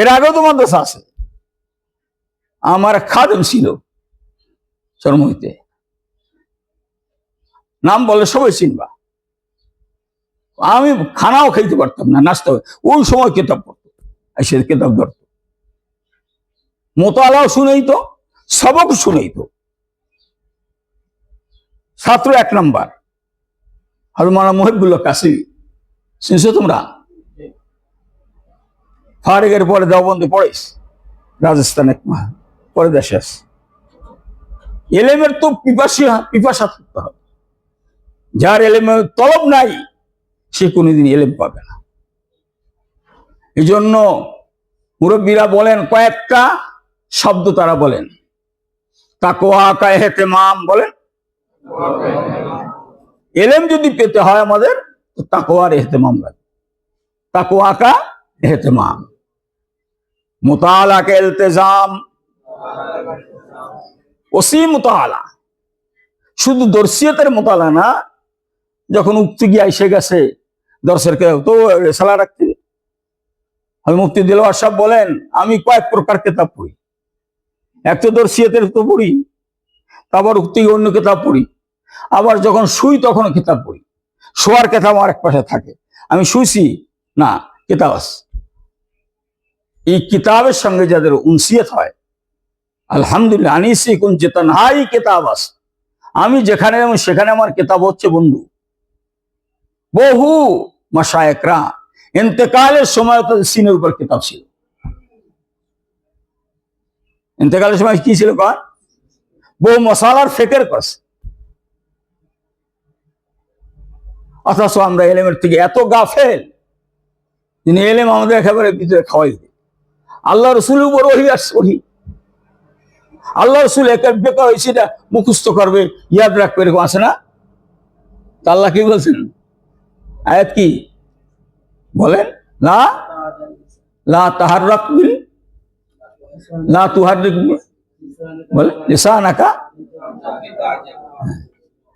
এর আগেও তো মাদ্রাসা আছে। আমার খাদেম ছিল চরমইতে, নাম বলে সবাই চিনবা। আমি খানাও খাইতে পারতাম না, নাস্তা ওই সময় কিতাব পড়তো, সে কিতাব ধরতো, মোতালাও শুনেইতো, সবক শুনেইতো। ছাত্র 1 নম্বর হযরত মাওলানা মুহিবুল্লাহ কাসিমি, শুনছো তোমরা? ফারেগের পরে দেওবন্দে পড়েছ, রাজস্থানে পরে দেশে আস। এলেমের তো পিপাসা থাকতে হবে। যার এলেমের তলব নাই সে কোনোদিন এলেম পাবে না। এই জন্য মুরব্বীরা বলেন, কয়েকটা শব্দ তারা বলেন, তাকওয়া কা ইহতিমাম বলেন। এলেম যদি পেতে হয় আমাদের, তো তাকওয়ার ইহতিমাম লাগে। তাকওয়া কা ইহতিমাম, মুতালা কা ইলতিজাম। ওসি মুতালা শুধু দর্শিয়তের মুতালা না, যখন উক্তি গিয়ে এসে গেছে দর্শের কেউ তো রেসালা রাখতে। আমি মুফতি দিলওয়ার সাহেব বলেন, আমি কয়েক প্রকার কিতাব পড়ি। এক তো দর্শিয়তের তো পড়ি, আবার উক্তি অন্য কিতাব পড়ি, আবার যখন শুই তখন কিতাব পড়ি। শোয়ার কিতাব আমার এক পাশে থাকে, আমি শুইছি না কিতাব আছে। এই কিতাবের সঙ্গে যাদের উনসিয়ত হয়, আলহামদুলিল্লাহ, আনিসি কোন চেতন হাই কিতাব আছে। আমি যেখানে সেখানে আমার কিতাব হচ্ছে বন্ধু। বহু মাশায়েখরা ইন্তেকালের সময় তো সিনের উপর কিতাব ছিল। ইন্তেকালের সময় কি ছিল? বহু মশালার ফিকির করছে। অথচ আমরা এলেমের থেকে এত গাফেল, যিনি এলেম আমাদের একেবারে ভিতরে খাওয়াই দিই। আল্লাহ রসুলের উপর ওহী আসছে, ওহী। আল্লাহ রসুল এক বেকার হয়েছে, এটা মুখস্থ করবে, ইয়াদ রাখবে, এরকম আছে না? তা আল্লাহ কি বলছেন? আয়াত কি বলেন? লা লা তাহাররাক বিল লা তুহাররিক বলে লিসানাকা